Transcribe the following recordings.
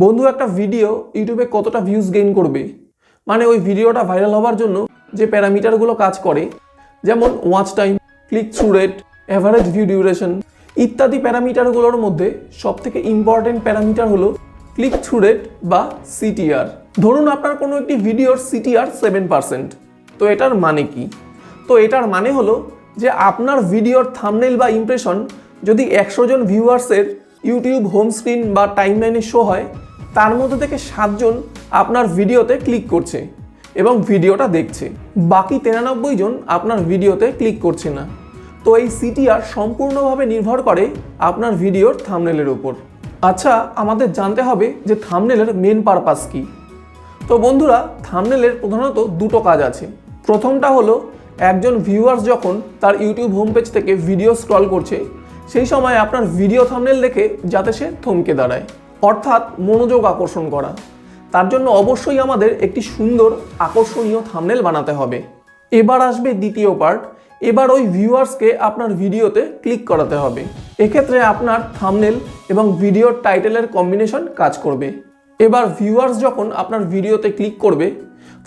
বন্ধু একটা ভিডিও ইউটিউবে কতটা ভিউজ গেইন করবে, মানে ওই ভিডিওটা ভাইরাল হওয়ার জন্য যে প্যারামিটারগুলো কাজ করে, যেমন watch time, click through rate, average view duration ইত্যাদি প্যারামিটারগুলোর মধ্যে সবথেকে ইম্পর্টেন্ট প্যারামিটার হলো ক্লিক থ্রু রেট বা CTR। ধরুন আপনার কোনো একটি ভিডিওর CTR 7%। তো এটার মানে কি? তো এটার মানে হলো যে আপনার ভিডিওর থাম্বনেল বা ইমপ্রেশন যদি 100 জন ভিউয়ার্সের ইউটিউব হোম স্ক্রিন বা টাইমলাইনে শো হয়, তার মধ্যে থেকে 7 জন আপনার ভিডিওতে ক্লিক করছে এবং ভিডিওটা দেখছে, বাকি 93 জন আপনার ভিডিওতে ক্লিক করছে না। তো এই CTR সম্পূর্ণভাবে নির্ভর করে আপনার ভিডিওর থাম্বনেলের উপর। আচ্ছা, আমাদের জানতে হবে যে থাম্বনেলের মেন পারপাস কি। তো বন্ধুরা, থাম্বনেলের প্রধানত দুটো কাজ আছে। প্রথমটা হলো একজন ভিউয়ার্স যখন তার ইউটিউব হোম পেজ থেকে ভিডিও স্ক্রল করছে, সেই সময় আপনার ভিডিও থাম্বনেল দেখে যাতে সে থমকে দাঁড়ায়, অর্থাৎ মনোযোগ আকর্ষণ করা। তার জন্য অবশ্যই আমাদের একটি সুন্দর আকর্ষণীয় থাম্বনেল বানাতে হবে। এবার আসবে দ্বিতীয় পার্ট। এবার ওই ভিউয়ার্সকে আপনার ভিডিওতে ক্লিক করাতে হবে। এক্ষেত্রে আপনার থাম্বনেল এবং ভিডিওর টাইটেলের কম্বিনেশন কাজ করবে। এবার ভিউয়ার্স যখন আপনার ভিডিওতে ক্লিক করবে,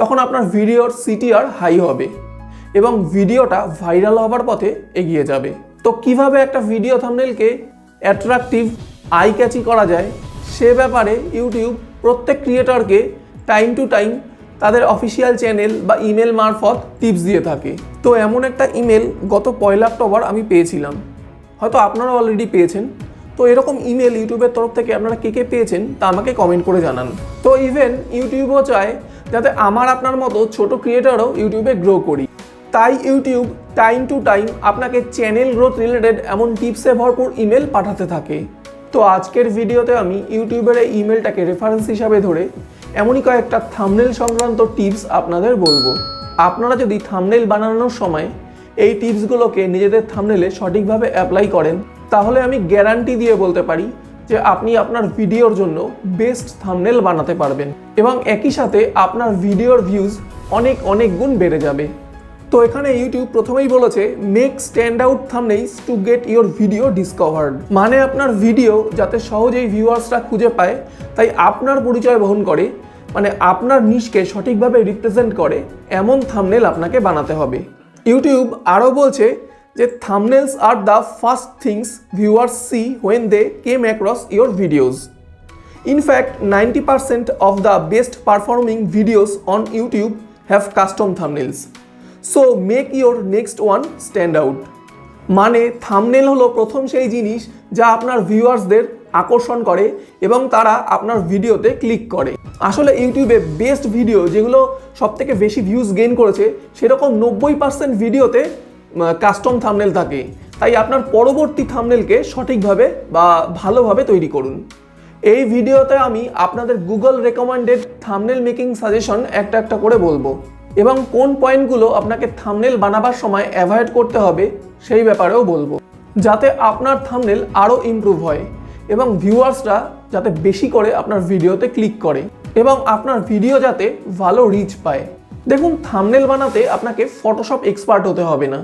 তখন আপনার ভিডিওর CTR হাই হবে এবং ভিডিওটা ভাইরাল হবার পথে এগিয়ে যাবে। তো কিভাবে একটা ভিডিও থাম্বনেলকে অ্যাট্রাকটিভ, আই ক্যাচি করা যায়, সে ব্যাপারে ইউটিউব প্রত্যেক ক্রিয়েটরকে টাইম টু টাইম তাদের অফিসিয়াল চ্যানেল বা ইমেল মারফত টিপস দিয়ে থাকে। তো এমন একটা ইমেল গত 1 অক্টোবর আমি পেয়েছিলাম, হয়তো আপনারা অলরেডি পেয়েছেন। তো এরকম ইমেল ইউটিউবের তরফ থেকে আপনারা কে পেয়েছেন তা আমাকে কমেন্ট করে জানান। তো ইভেন ইউটিউবও চায় যাতে আমার আপনার মতো ছোট ক্রিয়েটরও ইউটিউবে গ্রো করি। তাই ইউটিউব টাইম টু টাইম আপনাকে চ্যানেল গ্রোথ রিলেটেড এমন টিপসে ভরপুর ইমেল পাঠাতে থাকে। তো আজকের ভিডিওতে আমি ইউটিউবের এই ইমেলটাকে রেফারেন্স হিসাবে ধরে এমনই কয়েকটা থাম্বনেল সংক্রান্ত টিপস আপনাদের বলবো। আপনারা যদি থাম্বনেল বানানোর সময় এই টিপসগুলোকে নিজেদের থাম্বনেলে সঠিকভাবে অ্যাপ্লাই করেন, তাহলে আমি গ্যারান্টি দিয়ে বলতে পারি যে আপনি আপনার ভিডিওর জন্য বেস্ট থাম্বনেল বানাতে পারবেন এবং একই সাথে আপনার ভিডিওর ভিউজ অনেক গুণ বেড়ে যাবে। তো এখানে ইউটিউব প্রথমেই বলেছে make stand out thumbnails to get your video discovered, মানে আপনার ভিডিও যাতে সহজেই ভিউয়ার্সরা খুঁজে পায়, তাই আপনার পরিচয় বহন করে, মানে আপনার নিশকে সঠিকভাবে রিপ্রেজেন্ট করে এমন থাম্বনেল আপনাকে বানাতে হবে। ইউটিউব আরও বলছে যে থাম্বনেলস আর the first things viewers see when they came across your videos. In fact 90% of the best performing videos on YouTube have custom thumbnails. So make your next one stand out. মানে thumbnail হলো প্রথম সেই জিনিস যা আপনার ভিউয়ার্সদের আকর্ষণ করে এবং তারা আপনার ভিডিওতে ক্লিক করে। আসলে ইউটিউবে বেস্ট ভিডিও যেগুলো সবথেকে বেশি ভিউজ গেইন করেছে, সেরকম 90% ভিডিওতে কাস্টম থাম্বনেল থাকে। তাই আপনার পরবর্তী থাম্বনেলকে সঠিকভাবে বা ভালোভাবে তৈরি করুন। এই ভিডিওতে আমি আপনাদের Google recommended thumbnail making suggestion একটা করে বলবো এবং কোন পয়েন্টগুলো আপনাকে থাম্বনেল বানাবার সময় অ্যাভয়েড করতে হবে সেই ব্যাপারেও বলবো, যাতে আপনার থাম্বনেল আরও ইমপ্রুভ হয় এবং ভিউয়ার্সরা যাতে বেশি করে আপনার ভিডিওতে ক্লিক করে এবং আপনার ভিডিও যাতে ভালো রিচ পায়। দেখুন, থাম্বনেল বানাতে আপনাকে ফটোশপ এক্সপার্ট হতে হবে না।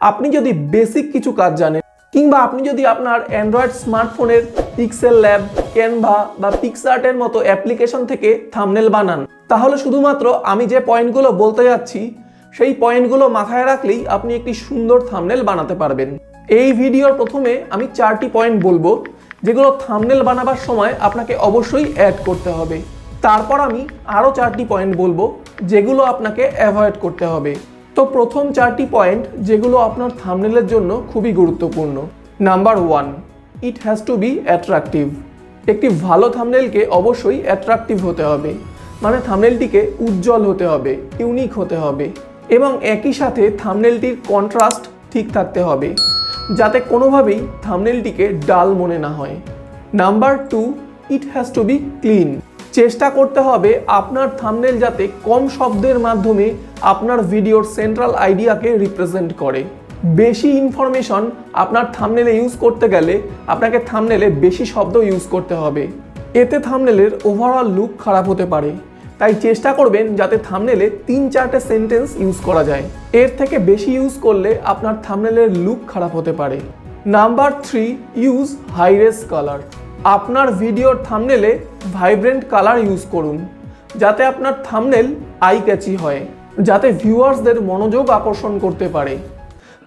আপনি যদি বেসিক কিছু কাজ জানেন, কিংবা আপনি যদি আপনার অ্যান্ড্রয়েড স্মার্টফোনের পিক্সেল ল্যাব, ক্যানভা বা পিক্সআর্টের মতো অ্যাপ্লিকেশন থেকে থাম্বনেল বানান, তাহলে শুধুমাত্র আমি যে পয়েন্টগুলো বলতে যাচ্ছি সেই পয়েন্টগুলো মাথায় রাখলেই আপনি একটি সুন্দর থাম্বনেল বানাতে পারবেন। এই ভিডিওর প্রথমে আমি 4টি পয়েন্ট বলবো যেগুলো থাম্বনেল বানাবার সময় আপনাকে অবশ্যই অ্যাড করতে হবে। তারপর আমি আরও 4টি পয়েন্ট বলবো যেগুলো আপনাকে অ্যাভয়েড করতে হবে। তো প্রথম 4টি পয়েন্ট যেগুলো আপনার থাম্বনেলের জন্য খুবই গুরুত্বপূর্ণ। Number 1, it has to be attractive. একটি ভালো থাম্বনেলকে অবশ্যই অ্যাট্রাকটিভ হতে হবে, মানে থাম্বনেলটিকে উজ্জ্বল হতে হবে, ইউনিক হতে হবে এবং একই সাথে থাম্বনেলটির কন্ট্রাস্ট ঠিক থাকতে হবে, যাতে কোনোভাবেই থাম্বনেলটিকে ডাল মনে না হয়। Number 2, it has to B clean. চেষ্টা করতে হবে আপনার থাম্বনেল যাতে কম শব্দের মাধ্যমে আপনার ভিডিওর সেন্ট্রাল আইডিয়াকে রিপ্রেজেন্ট করে। বেশি ইনফরমেশন আপনার থাম্বনেলে ইউজ করতে গেলে আপনাকে থাম্বনেলে বেশি শব্দ ইউজ করতে হবে, এতে থাম্বনেলের ওভারঅল লুক খারাপ হতে পারে। তাই চেষ্টা করবেন যাতে থাম্বনেলে 3-4টে সেন্টেন্স ইউজ করা যায়। এর থেকে বেশি ইউজ করলে আপনার থাম্বনেলের লুক খারাপ হতে পারে। Number 3, use high res colour. আপনার ভিডিওর থাম্বনেলে ভাইব্রেন্ট কালার ইউজ করুন, যাতে আপনার থাম্বনেল আই ক্যাচি হয়, যাতে ভিউয়ার্সদের মনোযোগ আকর্ষণ করতে পারে।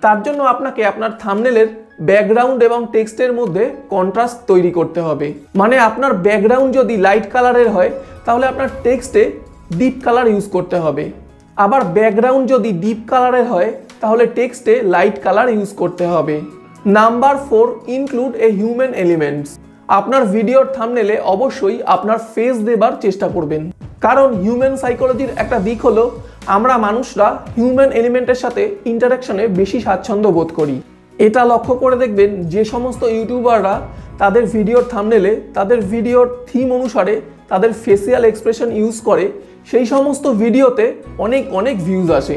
তার জন্য আপনাকে আপনার থাম্বনেলের ব্যাকগ্রাউন্ড এবং টেক্সটের মধ্যে কন্ট্রাস্ট তৈরি করতে হবে। মানে আপনার ব্যাকগ্রাউন্ড যদি লাইট কালারের হয় তাহলে আপনার টেক্সটে ডিপ কালার ইউজ করতে হবে, আবার ব্যাকগ্রাউন্ড যদি ডিপ কালারের হয় তাহলে টেক্সটে লাইট কালার ইউজ করতে হবে। Number 4, include a human elements. আপনার ভিডিওর থাম্বনেলে অবশ্যই আপনার ফেস দেবার চেষ্টা করবেন, কারণ হিউম্যান সাইকোলজির একটা দিক হলো আমরা মানুষরা হিউম্যান এলিমেন্টের সাথে ইন্টারাকশনে বেশি স্বাচ্ছন্দ্য বোধ করি। এটা লক্ষ্য করে দেখবেন যে সমস্ত ইউটিউবাররা তাদের ভিডিওর থাম্বনেলে তাদের ভিডিওর থিম অনুসারে তাদের ফেসিয়াল এক্সপ্রেশন ইউজ করে, সেই সমস্ত ভিডিওতে অনেক অনেক ভিউজ আসে।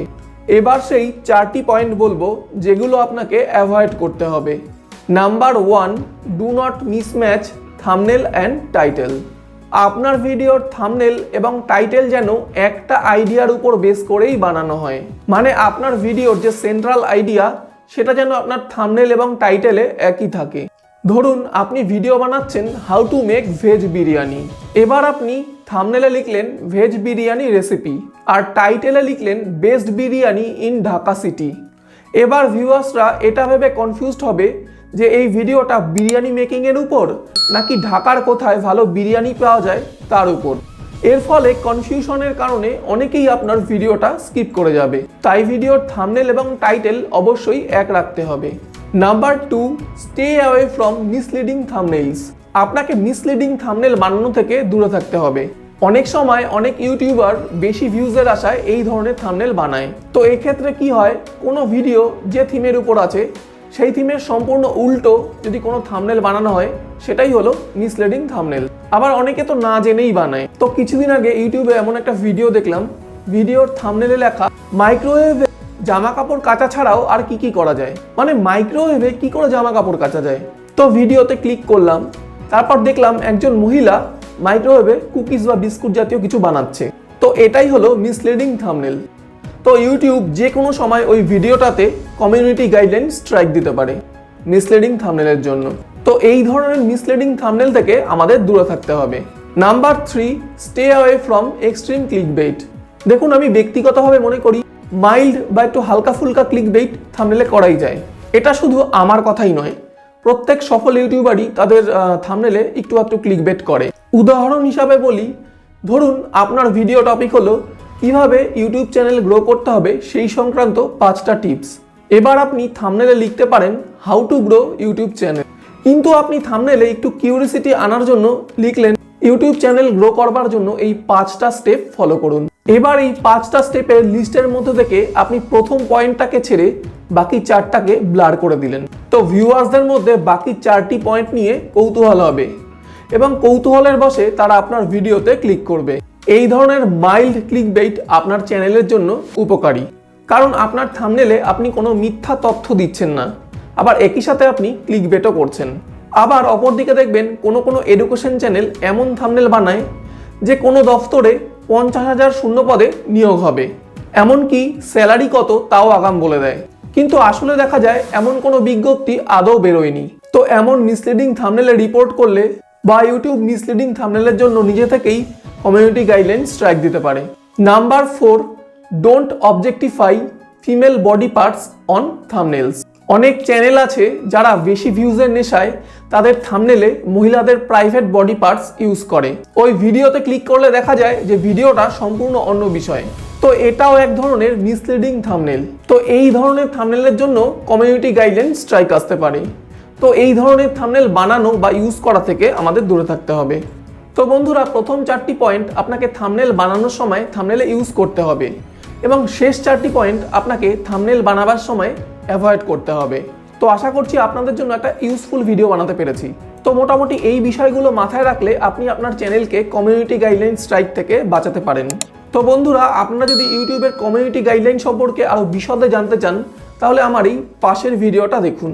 এবার সেই 4টি পয়েন্ট বলবো যেগুলো আপনাকে অ্যাভয়েড করতে হবে। Number 1, do not mismatch thumbnail and title. আপনার ভিডিওর থাম্বনেল এবং টাইটেল যেন একটা আইডিয়ার উপর বেস করেই বানানো হয়। মানে আপনার ভিডিওর যে সেন্ট্রাল আইডিয়া সেটা যেন আপনার থাম্বনেল এবং টাইটেলে একই থাকে। ধরুন আপনি ভিডিও বানাচ্ছেন how to make veg biryani, এবার আপনি থাম্বনেলে লিখলেন ভেজ বিরিয়ানি রেসিপি আর টাইটেলে লিখলেন best biryani in Dhaka city. এবার ভিউয়ার্সরা এটা ভেবে কনফিউজড হবে যে এই ভিডিওটা বিরিয়ানি মেকিংয়ের উপর নাকি ঢাকার কোথায় ভালো বিরিয়ানি পাওয়া যায় তার উপর। এর ফলে কনফিউশনের কারণে অনেকেই আপনার ভিডিওটা স্কিপ করে যাবে। তাই ভিডিওর থাম্বনেল এবং টাইটেল অবশ্যই এক রাখতে হবে। Number 2, stay away from misleading থাম্বনেইলস। আপনাকে মিসলিডিং থাম্বনেল বানানো থেকে দূরে থাকতে হবে। অনেক সময় অনেক ইউটিউবার বেশি ভিউজের আশায় এই ধরনের থাম্বনেল বানায়। তো এক্ষেত্রে কি হয়, কোনো ভিডিও যে থিমের উপর আছে সেই থিমের সম্পূর্ণ উল্টো যদি কোনো থাম্বনেল বানানো হয় সেটাই হলো মিসলিডিং থাম্বনেল। আবার অনেকে তো না জেনেই বানায়। তো কিছুদিন আগে ইউটিউবে এমন একটা ভিডিও দেখলাম, ভিডিওর থাম্বনেলে লেখা মাইক্রোওয়েভে জামা কাপড় কাচা ছাড়াও আর কি কি করা যায়। মানে মাইক্রোওয়েভে কি করে জামা কাপড় কাচা যায়। তো ভিডিওতে ক্লিক করলাম, তারপর দেখলাম একজন মহিলা মাইক্রোওয়েভে কুকিজ বা বিস্কুট জাতীয় কিছু বানাচ্ছে। তো এটাই হলো মিসলিডিং থাম্বনেল। তো ইউটিউব যে কোনো সময় ওই ভিডিওটাতে কমিউনিটি গাইডলাইন স্ট্রাইক দিতে পারে মিসলিডিং থাম্বনেলের জন্য। তো এই ধরনের মিসলিডিং থাম্বনেল থেকে আমাদের দূরে থাকতে হবে। Number 3, stay away from extreme clickbait. দেখুন আমি ব্যক্তিগতভাবে মনে করি মাইল্ড বা একটু হালকা ফুলকা ক্লিকবেইট থাম্বনেলে করাই যায়। এটা শুধু আমার কথাই নয়, প্রত্যেক সফল ইউটিউবারই তাদের থাম্বনেলে একটু একটু ক্লিকবেট করে। উদাহরণ হিসাবে বলি, ধরুন আপনার ভিডিও টপিক হলো কিভাবে ইউটিউব চ্যানেল গ্রো করতে হবে সেই সংক্রান্ত 5টা টিপস। এবার আপনি থাম্বনেলে লিখতে পারেন how to grow YouTube channel, কিন্তু আপনি থাম্বনেলে একটু কিউরিসিটি আনার জন্য লিখলেন ইউটিউব চ্যানেল গ্রো করবার জন্য এই 5টা স্টেপ ফলো করুন। এবার এই 5টা স্টেপের লিস্টের মধ্যে থেকে আপনি প্রথম পয়েন্টটাকে ছেড়ে বাকি 4টাকে ব্লার করে দিলেন। তো ভিউয়ার্সদের মধ্যে বাকি 4টি পয়েন্ট নিয়ে কৌতূহল হবে এবং কৌতূহলের বশে তারা আপনার ভিডিওতে ক্লিক করবে। এই ধরনের মাইল্ড ক্লিকবেইট আপনার চ্যানেলের জন্য উপকারী, কারণ আপনার থাম্বনেলে আপনি কোনো মিথ্যা তথ্য দিচ্ছেন না, আবার একই সাথে আপনি ক্লিকবেটও করছেন। আবার অপরদিকে দেখবেন কোনো এডুকেশন চ্যানেল এমন থাম্বনেল বানায় যে কোনো দফতরে 50,000 শূন্য পদে নিয়োগ হবে, এমনকি স্যালারি কত তাও আগাম বলে দেয়, কিন্তু আসলে দেখা যায় এমন কোনো বিজ্ঞপ্তি আদৌ বেরোয়নি। তো এমন মিসলিডিং থাম্বনেলে রিপোর্ট করলে বা ইউটিউব মিসলিডিং থাম্বনেলের জন্য নিজে থেকেই কমিউনিটি গাইডলাইন স্ট্রাইক দিতে পারে। Number 4, don't objectify female body parts on thumbnails. অনেক চ্যানেল আছে যারা বেশি ভিউজের নেশায় তাদের থাম্বনেলে মহিলাদের প্রাইভেট বডি পার্টস ইউজ করে। ওই ভিডিওতে ক্লিক করলে দেখা যায় যে ভিডিওটা সম্পূর্ণ অন্য বিষয়। তো এটাও এক ধরনের মিসলিডিং থাম্বনেল। তো এই ধরনের থাম্বনেলের জন্য কমিউনিটি গাইডলাইন স্ট্রাইক আসতে পারে। তো এই ধরনের থাম্বনেল বানানো বা ইউজ করা থেকে আমাদের দূরে থাকতে হবে। তো বন্ধুরা, প্রথম 4টি পয়েন্ট আপনাকে থাম্বনেল বানানোর সময় থাম্বনেলে ইউজ করতে হবে এবং শেষ 4টি পয়েন্ট আপনাকে থাম্বনেল বানাবার সময় অ্যাভয়েড করতে হবে। তো আশা করছি আপনাদের জন্য একটা ইউজফুল ভিডিও বানাতে পেরেছি। তো মোটামুটি এই বিষয়গুলো মাথায় রাখলে আপনি আপনার চ্যানেলকে কমিউনিটি গাইডলাইন স্ট্রাইক থেকে বাঁচাতে পারেন। তো বন্ধুরা, আপনারা যদি ইউটিউবের কমিউনিটি গাইডলাইন সম্পর্কে আরও বিশদে জানতে চান তাহলে আমার এই পাশের ভিডিওটা দেখুন।